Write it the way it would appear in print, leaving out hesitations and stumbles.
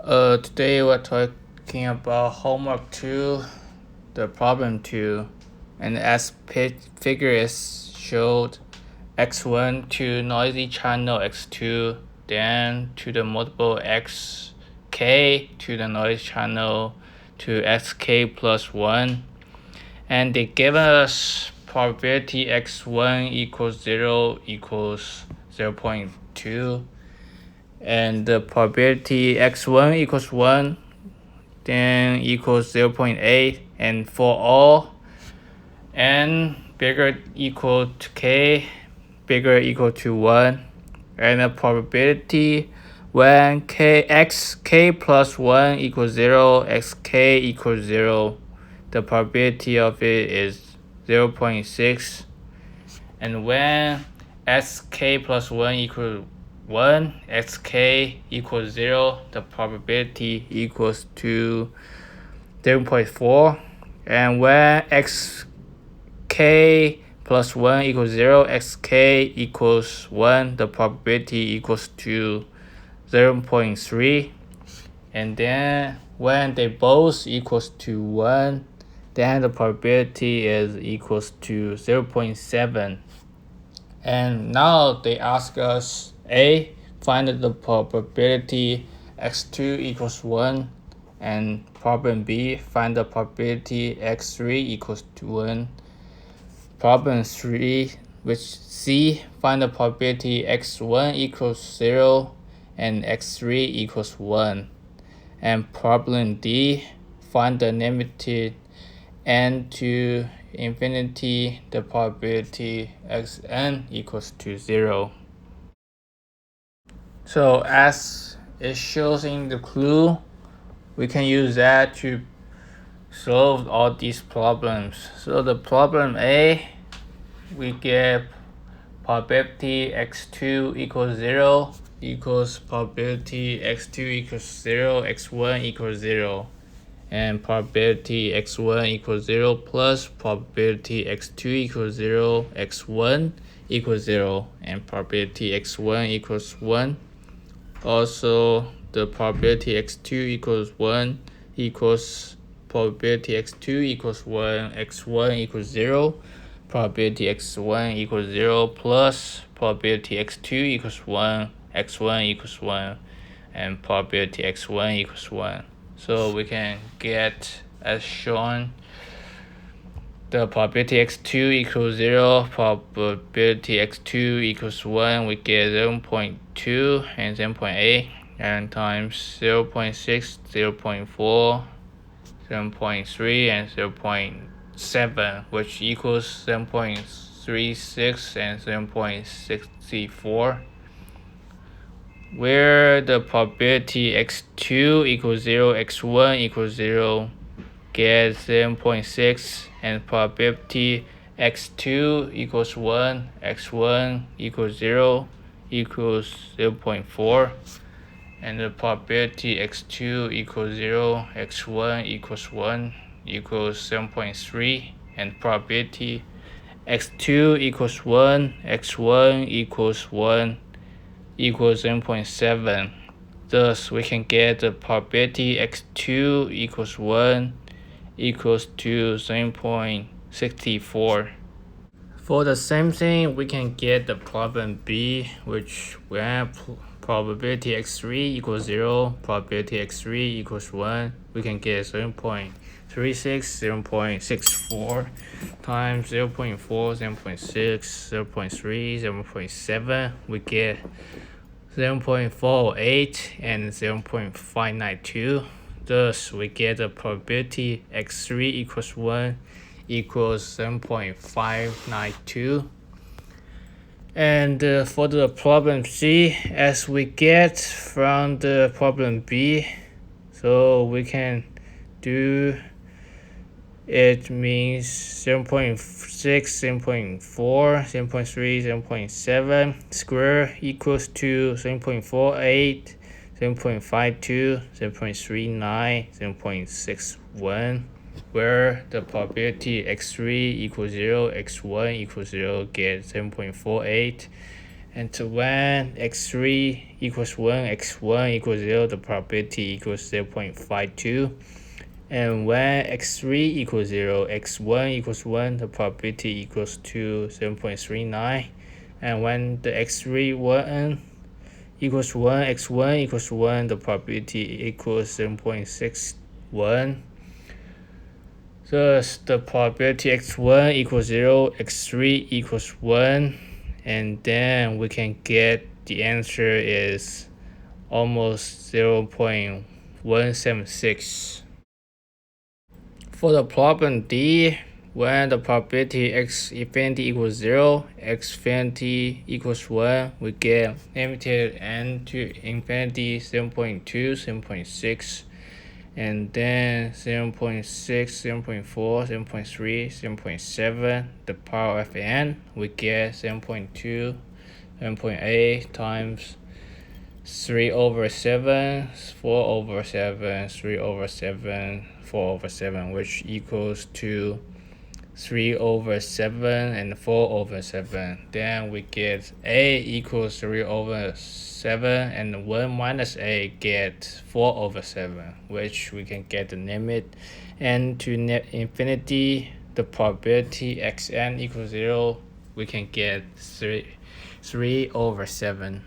Today we're talking about homework 2, the problem 2, and as figure is showed, x1 to noisy channel x2, then to the multiple xk to the noise channel to xk plus 1, and they give us probability x1 equals 0 equals 0.2, and the probability x1 equals 1 then equals 0.8, and for all n bigger equal to k bigger equal to 1, and the probability when xk plus 1 equals 0, xk equals 0, the probability of it is 0.6, and when sk plus 1 equals 1, xk equals 0, the probability equals to 0.4, and when xk plus 1 equals 0, xk equals 1, the probability equals to 0.3, and then when they both equals to 1, then the probability is equals to 0.7. And now they ask us A, find the probability x2 equals 1, and problem B, find the probability x3 equals to 1. Problem 3, which C, find the probability x1 equals 0 and x3 equals 1. And problem D, find the limited n to infinity, the probability xn equals to 0. So as it shows in the clue, we can use that to solve all these problems. So the problem A, we get probability x2 equals 0 equals probability x2 equals 0, x1 equals 0. And probability x1 equals 0 plus probability x2 equals 0, x1 equals 0, and probability x1 equals 1. Also, the probability x2 equals 1 equals probability x2 equals 1, x1 equals 0, probability x1 equals 0 plus probability x2 equals 1, x1 equals 1, and probability x1 equals 1. So we can get, as shown, the probability x2 equals 0, probability x2 equals 1, we get 0.2 and 0.8, and times 0.6, 0.4, 0.3, and 0.7, which equals 0.36 and 0.64. Where the probability x2 equals 0, x1 equals 0, get 0.6, and probability x2 equals 1, x1 equals 0 equals 0.4, and the probability x2 equals 0, x1 equals 1 equals 7.3, and probability x2 equals 1, x1 equals 1 equals 0.7. Thus, we can get the probability x2 equals 1 equals to 0.64. For the same thing, we can get the problem B, which when probability x3 equals 0, probability x3 equals 1, we can get 0.36, 0.64 times 0.4, 0.6, 0.3, 0.7, we get 0.408 and 0.592. Thus, we get the probability x3 equals 1 equals 7.592. And for the problem C, as we get from the problem B, so we can do, it means 0.6, 0.4, 0.3, 0.7 square equals to 0.48, 0.52, 0.39, 0.61, where the probability x3 equals 0, x1 equals 0, get 0.48, And to when x3 equals 1, x1 equals 0, the probability equals 0.52. And when x3 equals 0, x1 equals 1, the probability equals to 7.39. And when the x3 1 equals 1, x1 equals 1, the probability equals 7.61. Thus, the probability x1 equals 0, x3 equals 1, and then we can get the answer is almost 0.176. For the problem D, when the probability x infinity equals 0, x infinity equals 1, we get limited n to infinity 7.2, 7.6, and then 0.6, 0.4, 0.3, 0.7, the power of n, we get 7.2, 7.8 times 3 over 7, 4 over 7, 3 over 7, 4 over 7, which equals to 3 over 7 and 4 over 7. Then we get a equals 3 over 7, and 1 minus a get 4 over 7, which we can get the limit n to net infinity, the probability xn equals 0, we can get 3 over 7.